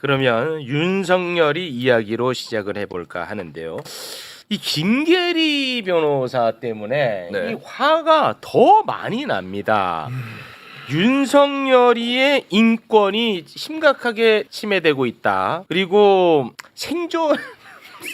그러면 윤석열이 이야기로 시작을 해볼까 하는데요. 이 김계리 변호사 때문에 네. 이 화가 더 많이 납니다. 윤석열이의 인권이 심각하게 침해되고 있다. 그리고 생존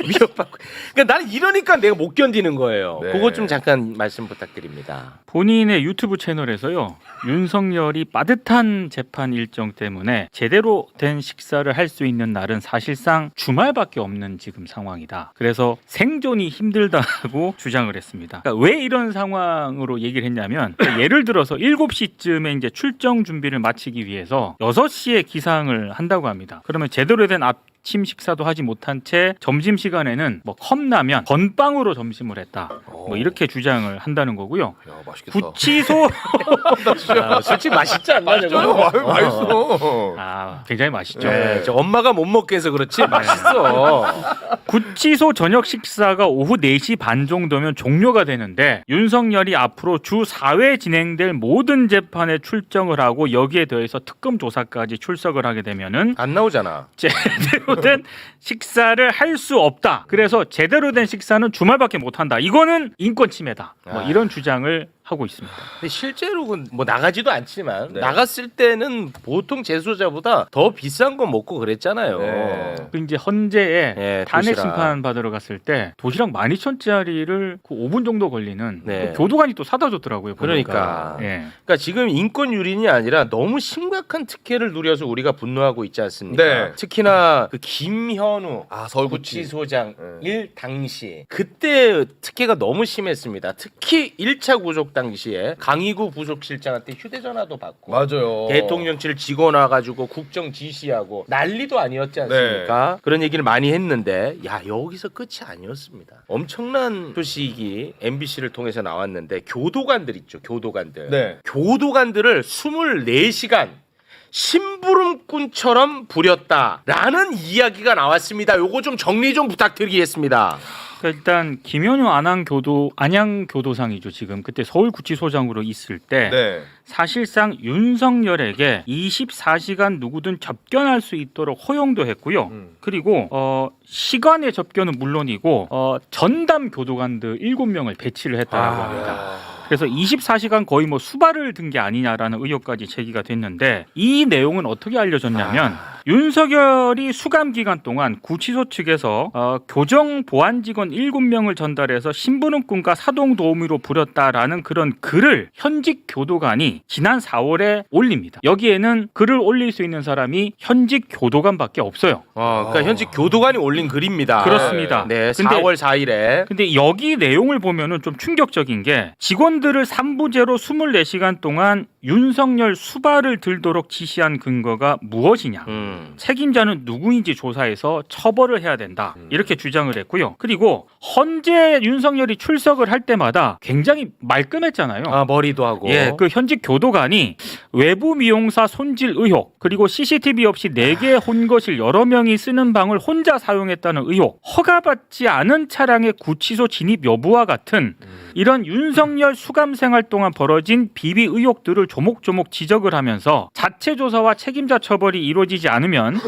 위협받고. 그러니까 나는 이러니까 내가 못 견디는 거예요. 네. 그것 좀 잠깐 말씀 부탁드립니다. 본인의 유튜브 채널에서요, 윤석열이 빠듯한 재판 일정 때문에 제대로 된 식사를 할 수 있는 날은 사실상 주말밖에 없는 지금 상황이다. 그래서 생존이 힘들다고 주장을 했습니다. 그러니까 왜 이런 상황으로 얘기를 했냐면, 그러니까 예를 들어서 7시쯤에 이제 출정 준비를 마치기 위해서 6시에 기상을 한다고 합니다. 그러면 제대로 된 아침 식사도 하지 못한 채 점심 시간에는 뭐 컵라면, 건빵으로 점심을 했다. 뭐 이렇게 주장을 한다는 거고요. 야, 맛있겠다. 구치소 솔직히 맛있지 않나 저거? 맛있어. 굉장히 맛있죠. 네, 저 엄마가 못 먹게 해서 그렇지 맛있어. 구치소 저녁 식사가 오후 4시 반 정도면 종료가 되는데 윤석열이 앞으로 주 4회 진행될 모든 재판에 출정을 하고 여기에 더해서 특검 조사까지 출석을 하게 되면은 안 나오잖아. 제대로 된 식사를 할 수 없다. 그래서 제대로 된 식사는 주말밖에 못 한다. 이거는 인권 침해다. 뭐 이런 주장을 하고 있습니다. 근데 실제로 뭐 나가지도 않지만 네. 나갔을 때는 보통 재소자보다 더 비싼 거 먹고 그랬잖아요. 네. 그 이제 헌재에 네, 탄핵 도시락. 심판 받으러 갔을 때 도시락 12,000원짜리를 그 5분 정도 걸리는 네. 그 교도관이 또 사다 줬더라고요. 보니까. 그러니까. 예. 그러니까 지금 인권 유린이 아니라 너무 심각한 특혜를 누려서 우리가 분노하고 있지 않습니까? 네. 특히나 그 김현우 서울구치. 구치소장 일 당시 그때 특혜가 너무 심했습니다. 특히 1차 구속 당시에 강희구 부속실장한테 휴대전화도 받고 맞아요. 대통령실 직원 와가지고 국정 지시하고 난리도 아니었지 않습니까? 그런 얘기를 많이 했는데 야 여기서 끝이 아니었습니다. 엄청난 소식이 MBC를 통해서 나왔는데 교도관들 있죠. 교도관들. 네. 교도관들을 24시간 심부름꾼처럼 부렸다라는 이야기가 나왔습니다. 요거 좀 정리 좀 부탁드리겠습니다. 그러니까 일단 김현우 안양교도상이죠. 지금 그때 서울구치소장으로 있을 때 네. 사실상 윤석열에게 24시간 누구든 접견할 수 있도록 허용도 했고요. 그리고 시간의 접견은 물론이고 전담 교도관들 7명을 배치를 했다고 합니다. 그래서 24시간 거의 뭐 수발을 든 게 아니냐라는 의혹까지 제기가 됐는데 이 내용은 어떻게 알려졌냐면 윤석열이 수감 기간 동안 구치소 측에서 교정 보안 직원 7명을 전달해서 심부름꾼과 사동 도우미로 부렸다라는 그런 글을 현직 교도관이 지난 4월에 올립니다. 여기에는 글을 올릴 수 있는 사람이 현직 교도관밖에 없어요. 그러니까 현직 교도관이 올린 글입니다. 그렇습니다. 네, 근데 4월 4일에. 근데 여기 내용을 보면은 좀 충격적인 게 직원들을 3부제로 24시간 동안 윤석열 수발을 들도록 지시한 근거가 무엇이냐. 책임자는 누구인지 조사해서 처벌을 해야 된다. 이렇게 주장을 했고요. 그리고 헌재 윤석열이 출석을 할 때마다 굉장히 말끔했잖아요. 머리도 하고. 예, 그 현직 교도관이 외부 미용사 손질 의혹, 그리고 CCTV 없이 4개의 혼거실 여러 명이 쓰는 방을 혼자 사용했다는 의혹, 허가받지 않은 차량의 구치소 진입 여부와 같은 이런 윤석열 수감 생활 동안 벌어진 비비 의혹들을 조목조목 지적을 하면서 자체 조사와 책임자 처벌이 이루어지지 않으면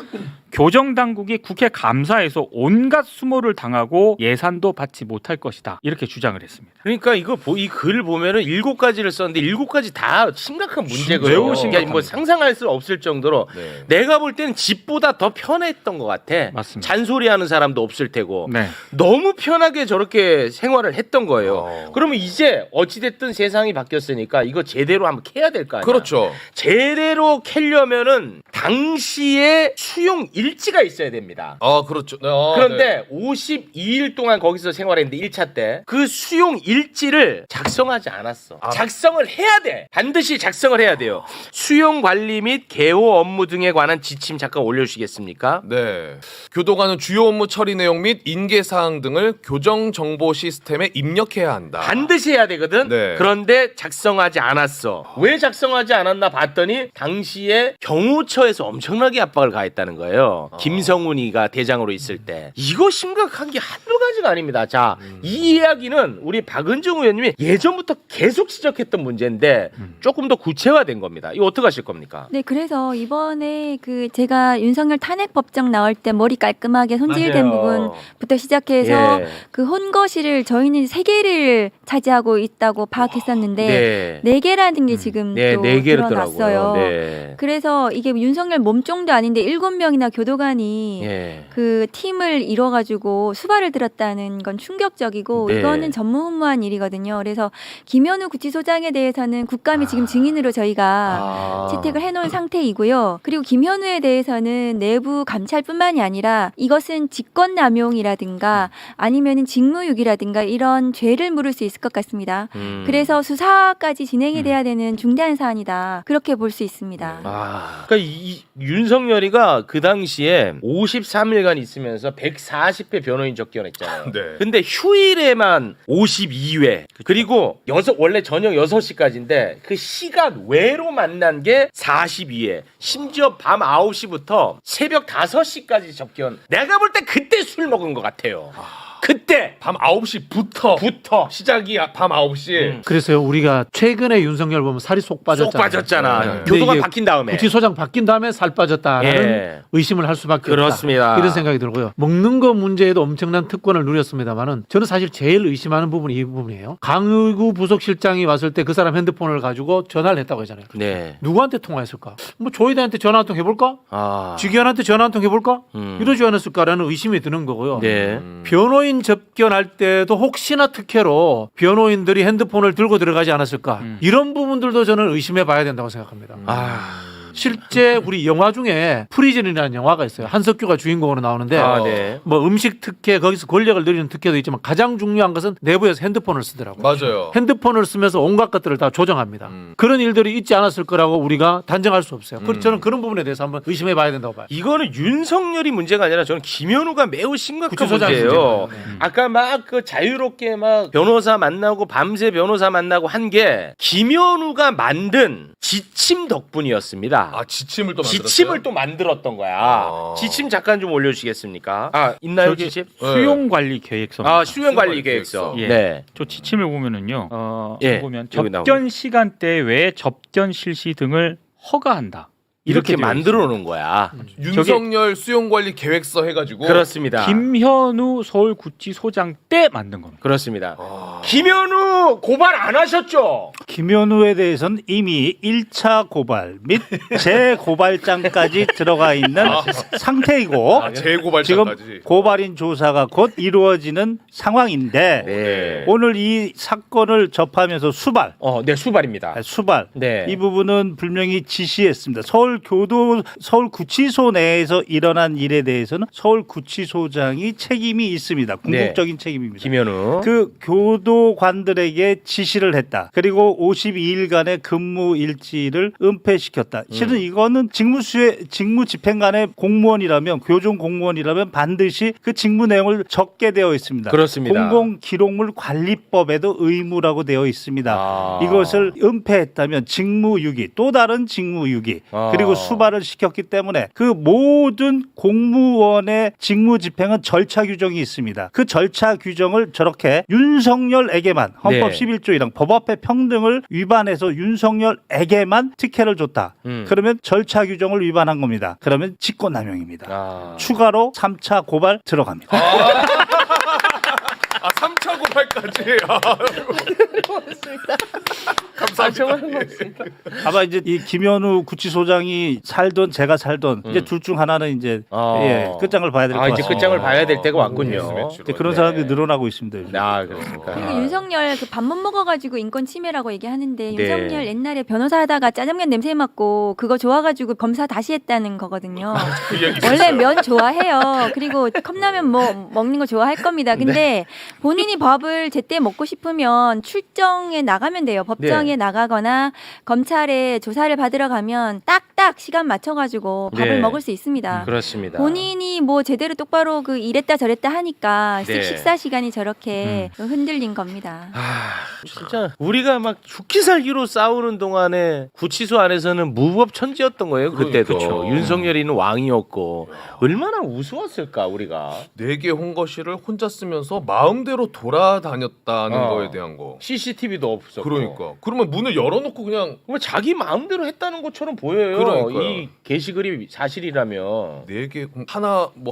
교정 당국이 국회 감사에서 온갖 수모를 당하고 예산도 받지 못할 것이다. 이렇게 주장을 했습니다. 그러니까 이 글 보면은 7가지를 썼는데 7가지 다 심각한 문제거든요. 매우 심각합니다. 뭐 상상할 수 없을 정도로 네. 내가 볼 때는 집보다 더 편했던 것 같아. 맞습니다. 잔소리하는 사람도 없을 테고. 네. 너무 편하게 저렇게 생활을 했던 거예요. 그러면 이제 어찌됐든 세상이 바뀌었으니까 이거 제대로 한번 캐야 될 거 아니야. 그렇죠. 제대로 캐려면은 당시에 수용 일지가 있어야 됩니다. 그렇죠. 그런데 52일 동안 거기서 생활했는데 1차 때 그 수용 일지를 작성하지 않았어. 작성을 해야 돼. 반드시 작성을 해야 돼요. 수용 관리 및 개호 업무 등에 관한 지침 잠깐 올려주시겠습니까? 네. 교도관은 주요 업무 처리 내용 및 인계 사항 등을 교정 정보 시스템에 입력해야 한다. 반드시 해야 되거든. 네. 그런데 작성하지 않았어. 왜 작성하지 않았나 봤더니 당시에 경호처에서 엄청나게 압박을 가했다는 거예요. 김성훈이가 대장으로 있을 때. 이거 심각한 게 한두 가지가 아닙니다. 자, 이 이야기는 우리 박은정 의원님이 예전부터 계속 지적했던 문제인데 조금 더 구체화된 겁니다. 이거 어떻게 하실 겁니까? 네, 그래서 이번에 그 제가 윤석열 탄핵 법정 나올 때 머리 깔끔하게 손질된 맞아요. 부분부터 시작해서 예. 그 혼거실을 저희는 3개를 차지하고 있다고 파악했었는데 네. 4개라는 게 지금 네, 또 4개로 드러났어요. 네. 그래서 이게 윤석열 몸종도 아닌데 7명이나 교도관이 예. 그 팀을 이뤄가지고 수발을 들었다는 건 충격적이고 네. 이거는 전무후무한 일이거든요. 그래서 김현우 구치소장에 대해서는 국감이 지금 증인으로 저희가 채택을 해놓은 상태이고요. 그리고 김현우에 대해서는 내부 감찰뿐만이 아니라 이것은 직권남용이라든가 아니면은 직무유기라든가 이런 죄를 물을 수 있을 것 같습니다. 그래서 수사까지 진행이 돼야 되는 중대한 사안이다. 그렇게 볼 수 있습니다. 그러니까 이 윤석열이가 그 당시에 53일간 있으면서 140회 변호인 접견했잖아요. 네. 근데 휴일에만 52회. 그리고 원래 저녁 6시까지인데 그 시간 외로 만난 게 42회. 심지어 밤 9시부터 새벽 5시까지 접견. 내가 볼 때 그때 술 먹은 것 같아요. 그때 밤 9시부터 시작이 밤 9시. 그래서요 우리가 최근에 윤석열 보면 살이 쏙 빠졌잖아요. 쏙 빠졌잖아. 네. 근데 교도관 이게 바뀐 다음에. 구치소장 바뀐 다음에 살 빠졌다라는 예. 의심을 할 수밖에 그렇습니다. 없다. 이런 생각이 들고요. 먹는 거 문제에도 엄청난 특권을 누렸습니다만은 저는 사실 제일 의심하는 부분이 이 부분이에요. 강의구 부속실장이 왔을 때 그 사람 핸드폰을 가지고 전화를 했다고 하잖아요. 네. 누구한테 통화했을까? 뭐 조이대한테 전화 한 통 해볼까? 직위원한테 전화 한 통 해볼까? 이러지 않았을까라는 의심이 드는 거고요. 네. 변호인 접견할 때도 혹시나 특혜로 변호인들이 핸드폰을 들고 들어가지 않았을까? 이런 부분들도 저는 의심해 봐야 된다고 생각합니다. 실제 우리 영화 중에 프리즌이라는 영화가 있어요. 한석규가 주인공으로 나오는데 네. 뭐 음식 특혜 거기서 권력을 누리는 특혜도 있지만 가장 중요한 것은 내부에서 핸드폰을 쓰더라고요. 맞아요. 핸드폰을 쓰면서 온갖 것들을 다 조정합니다. 그런 일들이 있지 않았을 거라고 우리가 단정할 수 없어요. 그래서 저는 그런 부분에 대해서 한번 의심해 봐야 된다고 봐요. 이거는 윤석열이 문제가 아니라 저는 김현우가 매우 심각한 구치소장 문제예요. 문제예요. 아까 막 그 자유롭게 막 변호사 만나고 밤새 변호사 만나고 한 게 김현우가 만든 지침 덕분이었습니다. 지침을 또 만들었어요. 지침을 또 만들었던 거야. 지침 잠깐 좀 올려주시겠습니까? 있나요 저기 지침? 수용관리계획서. 수용관리계획서. 예. 네. 저 지침을 보면은요. 예, 보면 여기 접견 시간대 외에 접견 실시 등을 허가한다. 이렇게 되어 만들어 놓은 거야. 윤석열 수용관리 계획서 해가지고. 그렇습니다. 김현우 서울구치소장 때 만든 겁니다. 그렇습니다. 김현우 고발 안 하셨죠? 김현우에 대해서는 이미 1차 고발 및 재고발장까지 들어가 있는 상태이고 지금 재고발장까지. 고발인 조사가 곧 이루어지는 상황인데 네. 오늘 이 사건을 접하면서 수발 네, 수발입니다. 네. 이 부분은 분명히 지시했습니다. 서울구치소 내에서 일어난 일에 대해서는 서울구치소장이 책임이 있습니다. 궁극적인 책임입니다. 김현우. 그 교도관들에게 지시를 했다. 그리고 52일간의 근무 일지를 은폐시켰다. 실은 이거는 직무 집행관의 공무원이라면 교정 공무원이라면 반드시 그 직무 내용을 적게 되어 있습니다. 그렇습니다. 공공기록물 관리법에도 의무라고 되어 있습니다. 이것을 은폐했다면 직무유기, 또 다른 직무유기, 그리고 수발을 시켰기 때문에 그 모든 공무원의 직무 집행은 절차 규정이 있습니다. 그 절차 규정을 저렇게 윤석열에게만 헌법 11조 1항 법 앞에 평등을 위반해서 윤석열에게만 특혜를 줬다. 그러면 절차 규정을 위반한 겁니다. 그러면 직권남용입니다. 추가로 3차 고발 들어갑니다. 3차 고발까지. 감사합니다. 아마 이제 이 김현우 구치소장이 살던 제가 살던 이제 둘 중 하나는 이제 끝장을 봐야 될 것 같습니다. 이제 끝장을 봐야 될 때가 왔군요. 이제 그런 사람들이 늘어나고 있습니다. 요즘. 그렇습니까? 그리고 윤석열 그 밥 못 먹어가지고 인권 침해라고 얘기하는데 네. 윤석열 옛날에 변호사 하다가 짜장면 냄새 맡고 그거 좋아가지고 검사 다시 했다는 거거든요. 그 얘기 원래 있었어요. 면 좋아해요. 그리고 컵라면 뭐 먹는 거 좋아할 겁니다. 근데 본인이 밥을 제때 먹고 싶으면 출정에 나가면 돼요. 법정에 나가거나 검찰에 조사를 받으러 가면 딱딱 딱 시간 맞춰가지고 밥을 네. 먹을 수 있습니다. 그렇습니다. 본인이 뭐 제대로 똑바로 그 이랬다 저랬다 하니까 네. 식사 시간이 저렇게 흔들린 겁니다. 진짜 우리가 막 죽기 살기로 싸우는 동안에 구치소 안에서는 무법천지였던 거예요. 그때도 그쵸. 윤석열이는 왕이었고 얼마나 우스웠을까 우리가. 4개 홍거실을 혼자 쓰면서 마음대로 돌아다녔다는 거에 대한 거. CCTV도 없었고. 그러니까. 그러면 문을 열어놓고 그냥 뭐 자기 마음대로 했다는 것처럼 보여요. 그러니까요. 이 게시글이 사실이라면. 4개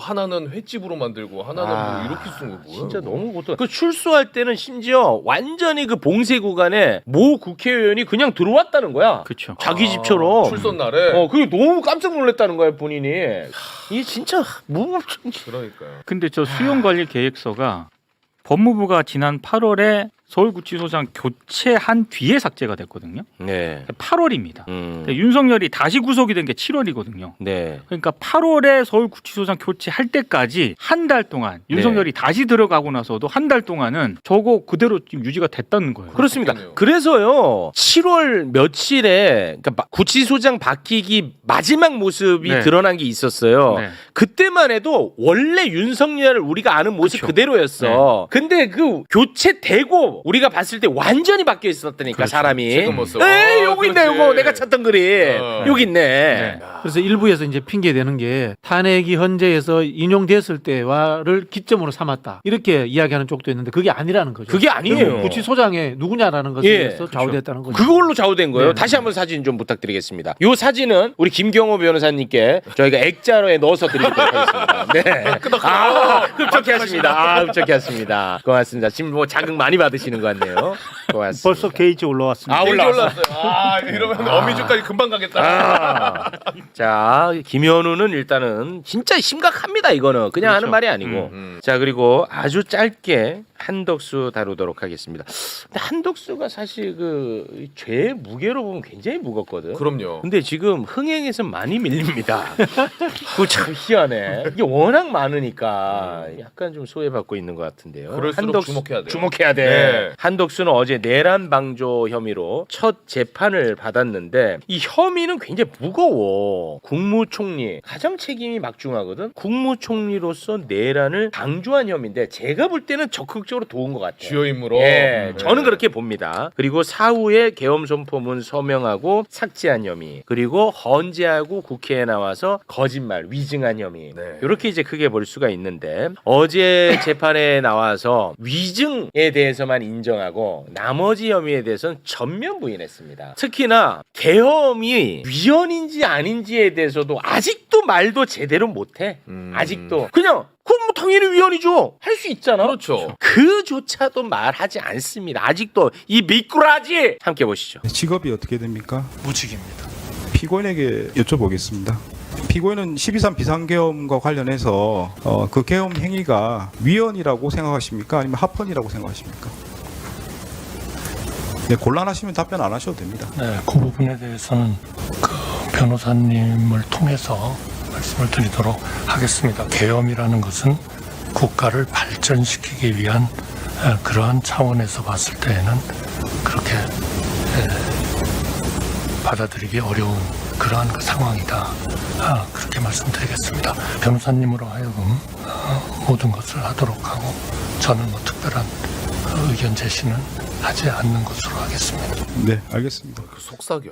하나는 횟집으로 만들고 하나는 뭐 이렇게 쓴 거 뭐야? 진짜 너무 고통. 그 출소할 때는 심지어 완전히 그 봉쇄 구간에 모 국회의원이 그냥 들어왔다는 거야. 그렇죠. 자기 집처럼. 출석 날에. 그게 너무 깜짝 놀랐다는 거야 본인이. 이게 진짜 무법천지. 그러니까요. 근데 저 수용관리 계획서가 법무부가 지난 8월에 서울구치소장 교체한 뒤에 삭제가 됐거든요. 네. 8월입니다. 윤석열이 다시 구속이 된 게 7월이거든요. 네. 그러니까 8월에 서울구치소장 교체할 때까지 한 달 동안 윤석열이 다시 들어가고 나서도 한 달 동안은 저거 그대로 지금 유지가 됐다는 거예요. 그렇습니다. 그렇겠네요. 그래서요 7월 며칠에 그러니까 구치소장 바뀌기 마지막 모습이 네. 드러난 게 있었어요. 네. 그때만 해도 원래 윤석열을 우리가 아는 모습 그쵸. 그대로였어. 근데 그 교체되고 우리가 봤을 때 완전히 바뀌어 있었다니까 그렇죠. 사람이. 지금 모습. 에이 여기 있네 그렇지. 요거 내가 찾던 글이 여기 있네. 네. 그래서 일부에서 이제 핑계대는 게 탄핵이 헌재에서 인용됐을 때와를 기점으로 삼았다 이렇게 이야기하는 쪽도 있는데 그게 아니라는 거죠. 그게 아니에요. 결국 구치소장에 누구냐라는 것에 예, 대해서 좌우됐다는 거죠. 그걸로 좌우된 거예요. 네. 다시 한번 사진 좀 부탁드리겠습니다. 이 사진은 우리 김경호 변호사님께 저희가 액자로에 넣어서 드리도록 하겠습니다. 네. 흡족해 하십니다. 흡족해 하십니다. 고맙습니다. 지금 뭐 자극 많이 받으시는 것 같네요. 고맙습니다. 벌써 게이지 올라왔습니다. 올라왔어요. 이러면 어미주까지 금방 가겠다. 자, 김현우는 일단은 진짜 심각합니다. 이거는 그냥 하는 말이 아니고. 자, 그리고 아주 짧게 한덕수 다루도록 하겠습니다. 근데 한덕수가 사실 그 죄의 무게로 보면 굉장히 무겁거든. 그럼요. 근데 지금 흥행에서 많이 밀립니다. 그거 참 희한해. 이게 워낙 많으니까 약간 좀 소외받고 있는 것 같은데요. 그럴수록 주목해야 돼요. 주목해야 돼. 네. 한덕수는 어제 내란 방조 혐의로 첫 재판을 받았는데 이 혐의는 굉장히 무거워. 국무총리 가장 책임이 막중하거든. 국무총리로서 내란을 방조한 혐의인데 제가 볼 때는 적극적으로 도운 것 같아요. 주요 인물로. 예, 저는 그렇게 봅니다. 그리고 사후에 계엄 선포문 서명하고 삭제한 혐의, 그리고 헌재하고 국회에 나와서 거짓말, 위증한 혐의. 네. 이렇게 이제 크게 볼 수가 있는데 어제 재판에 나와서 위증에 대해서만 인정하고 나머지 혐의에 대해서는 전면 부인했습니다. 특히나 계엄이 위헌인지 아닌지에 대해서도 아직도 말도 제대로 못해. 아직도 그냥 그건 뭐 당연히 위헌이죠. 할 수 있잖아. 그렇죠. 그조차도 말하지 않습니다. 아직도 이 미꾸라지. 함께 보시죠. 직업이 어떻게 됩니까? 무직입니다. 피고인에게 여쭤보겠습니다. 피고인은 12.3 비상계엄과 관련해서 그 계엄 행위가 위헌이라고 생각하십니까? 아니면 합헌이라고 생각하십니까? 네, 곤란하시면 답변 안 하셔도 됩니다. 네, 그 부분에 대해서는 그 변호사님을 통해서 말씀을 드리도록 하겠습니다. 계엄이라는 것은 국가를 발전시키기 위한 그러한 차원에서 봤을 때에는 그렇게 받아들이기 어려운 그러한 그 상황이다. 그렇게 말씀드리겠습니다. 변호사님으로 하여금 모든 것을 하도록 하고 저는 뭐 특별한 의견 제시는 하지 않는 것으로 하겠습니다. 네, 알겠습니다. 속삭여.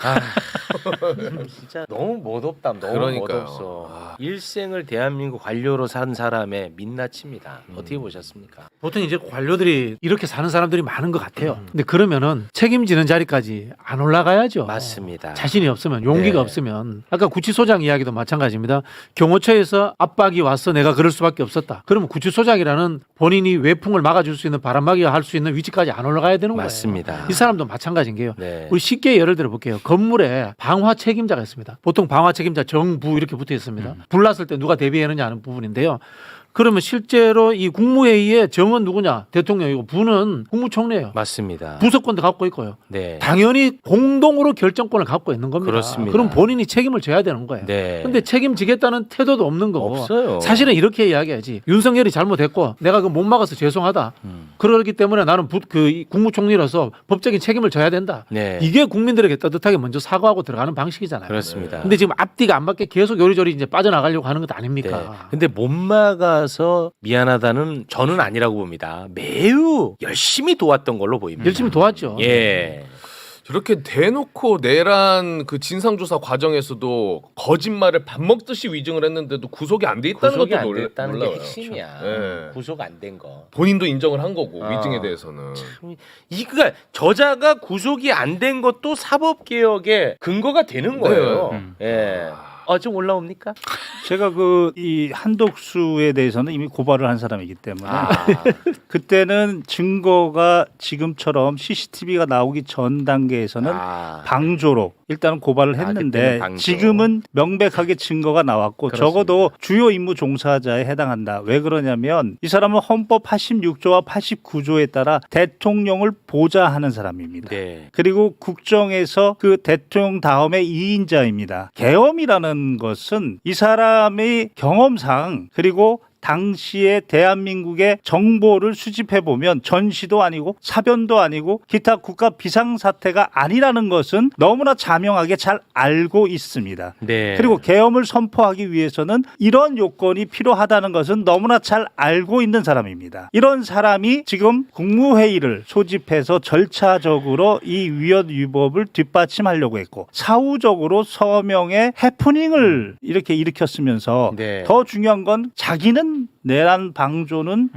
진짜 너무 멋없다. 너무 그러니까요. 멋없어. 일생을 대한민국 관료로 산 사람의 민낯입니다. 어떻게 보셨습니까? 보통 이제 관료들이 이렇게 사는 사람들이 많은 것 같아요. 근데 그러면은 책임지는 자리까지 안 올라가야죠. 맞습니다. 자신이 없으면, 용기가 네. 없으면. 아까 구치소장 이야기도 마찬가지입니다. 경호처에서 압박이 와서 내가 그럴 수밖에 없었다. 그러면 구치소장이라는 본인이 외풍을 막아줄 수 있는, 바람막이가 할 수 있는 위치까지 안 올라가야 되는 거예요. 맞습니다. 이 사람도 마찬가지인 게요. 네. 우리 쉽게 예를 들어 볼게요. 건물에 방화 책임자가 있습니다. 보통 방화 책임자 정부 이렇게 붙어 있습니다. 불났을 때 누가 대비하느냐 하는 부분인데요. 그러면 실제로 이 국무회의의 정은 누구냐? 대통령이고 부는 국무총리예요. 맞습니다. 부서권도 갖고 있고요. 네. 당연히 공동으로 결정권을 갖고 있는 겁니다. 그렇습니다. 그럼 본인이 책임을 져야 되는 거예요. 네. 근데 책임지겠다는 태도도 없는 거고. 없어요. 사실은 이렇게 이야기하지. 윤석열이 잘못했고 내가 그 못 막아서 죄송하다. 그러기 때문에 나는 이 국무총리로서 법적인 책임을 져야 된다. 네. 이게 국민들에게 따뜻하게 먼저 사과하고 들어가는 방식이잖아요. 그렇습니다. 근데 지금 앞뒤가 안 맞게 계속 요리조리 이제 빠져나가려고 하는 것 네. 아닙니까? 근데 못 막아서 미안하다는 저는 아니라고 봅니다. 매우 열심히 도왔던 걸로 보입니다. 열심히 도왔죠. 예. 저렇게 대놓고 내란 그 진상조사 과정에서도 거짓말을 밥 먹듯이 위증을 했는데도 구속이 안 돼 있다는 구속이 것도 안 놀라워요. 됐다는 게 핵심이야. 네. 구속 안 된 거. 본인도 인정을 한 거고 아. 위증에 대해서는. 이거 저자가 구속이 안 된 것도 사법 개혁의 근거가 되는 거예요. 예. 좀 올라옵니까? 제가 이 한독수에 대해서는 이미 고발을 한 사람이기 때문에 아. 그때는 증거가 지금처럼 CCTV가 나오기 전 단계에서는 방조로 일단은 고발을 했는데 그때는 방조. 지금은 명백하게 증거가 나왔고 그렇습니다. 적어도 주요 임무 종사자에 해당한다. 왜 그러냐면 이 사람은 헌법 86조와 89조에 따라 대통령을 보좌하는 사람입니다. 네. 그리고 국정에서 그 대통령 다음에 2인자입니다. 계엄이라는 것은 이 사람의 경험상 그리고 당시에 대한민국의 정보를 수집해 보면 전시도 아니고 사변도 아니고 기타 국가 비상사태가 아니라는 것은 너무나 자명하게 잘 알고 있습니다. 네. 그리고 계엄을 선포하기 위해서는 이런 요건이 필요하다는 것은 너무나 잘 알고 있는 사람입니다. 이런 사람이 지금 국무회의를 소집해서 절차적으로 이 위헌 위법을 뒷받침하려고 했고 사후적으로 서명의 해프닝을 이렇게 일으켰으면서 네. 더 중요한 건 자기는 내란 방조는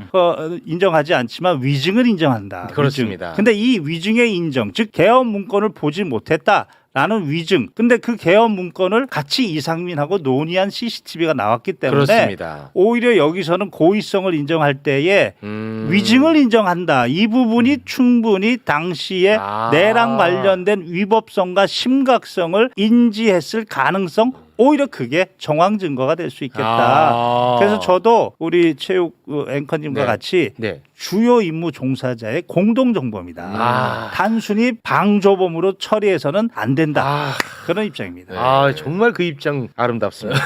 인정하지 않지만 위증을 인정한다. 그렇습니다. 위증. 근데 이 위증의 인정, 즉 계엄 문건을 보지 못했다. 라는 위증. 근데 그 계엄 문건을 같이 이상민하고 논의한 CCTV가 나왔기 때문에 그렇습니다. 오히려 여기서는 고의성을 인정할 때에 위증을 인정한다. 이 부분이 충분히 당시에 내란 관련된 위법성과 심각성을 인지했을 가능성 오히려 그게 정황 증거가 될 수 있겠다. 그래서 저도 우리 체육 앵커님과 네. 같이 네. 주요 임무 종사자의 공동 정보입니다. 단순히 방조범으로 처리해서는 안 된다. 그런 입장입니다. 정말 그 입장 아름답습니다.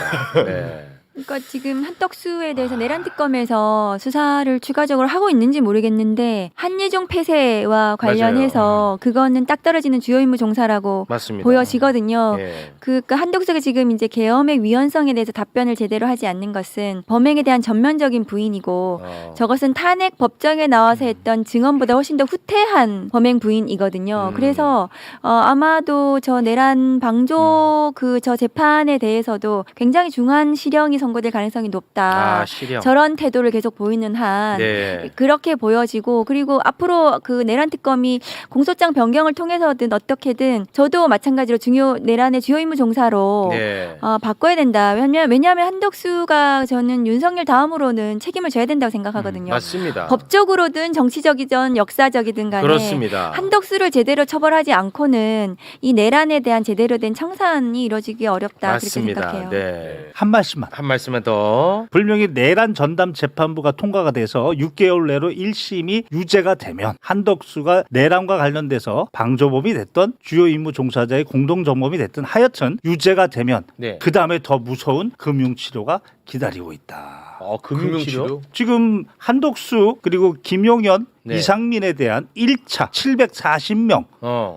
네. 그러니까 지금 한떡수에 대해서 내란 특검에서 수사를 추가적으로 하고 있는지 모르겠는데 한예종 폐쇄와 관련해서 그거는 딱 떨어지는 주요 임무 종사라고 맞습니다. 보여지거든요. 예. 그러니까 한덕수가 지금 이제 계엄의 위헌성에 대해서 답변을 제대로 하지 않는 것은 범행에 대한 전면적인 부인이고 저것은 탄핵 법정에 나와서 했던 증언보다 훨씬 더 후퇴한 범행 부인이거든요. 그래서 아마도 저 내란 방조 저 재판에 대해서도 굉장히 중한 실형이 선고될 가능성이 높다. 실형. 저런 태도를 계속 보이는 한 네. 그렇게 보여지고 그리고 앞으로 그 내란 특검이 공소장 변경을 통해서든 어떻게든 저도 마찬가지로 내란의 주요 임무 종사로 네. 바꿔야 된다. 왜냐하면 한덕수가 저는 윤석열 다음으로는 책임을 져야 된다고 생각하거든요. 맞습니다. 법적으로든 정치적이든 역사적이든 간에 그렇습니다. 한덕수를 제대로 처벌하지 않고는 이 내란에 대한 제대로 된 청산이 이루어지기 어렵다. 맞습니다. 그렇게 생각해요. 네. 한 말씀만. 한 말씀만 더. 불명히 내란 전담 재판부가 통과가 돼서 6개월 내로 1심이 유죄가 되면 한덕수가 내란과 관련돼서 방조범이 됐던 주요 임무 종사자의 공동정범이 됐든 하여튼 유죄가 되면 네. 그 다음에 더 무서운 금융치료가 기다리고 있다. 금융치료? 지금 한덕수 그리고 김용현 네. 이상민에 대한 1차 740명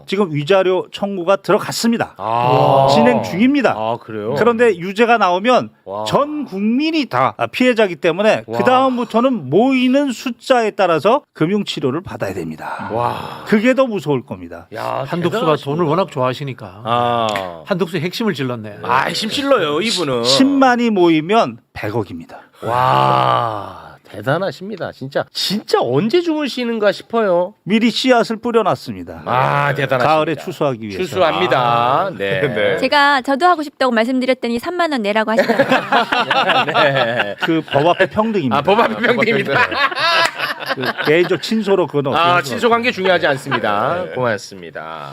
지금 위자료 청구가 들어갔습니다. 진행 중입니다. 그래요? 그런데 유죄가 나오면 와. 전 국민이 다 피해자이기 때문에 와. 그 다음부터는 모이는 숫자에 따라서 금융치료를 받아야 됩니다. 와. 그게 더 무서울 겁니다. 야, 한덕수가 대단하십니다. 돈을 워낙 좋아하시니까 한덕수의 핵심을 질렀네. 힘실러요 이분은. 10만이 모이면 100억입니다. 와. 대단하십니다. 진짜 언제 주무시는가 싶어요. 미리 씨앗을 뿌려놨습니다. 대단하십니다. 가을에 추수하기 위해서. 추수합니다. 네. 네. 저도 하고 싶다고 말씀드렸더니 3만 원 내라고 하시더라고요. 네. 그 법 앞에 평등입니다. 법 앞에 평등입니다. 그 개인적 친소로 그건 어떻게 친소 관계 중요하지 않습니다. 고맙습니다.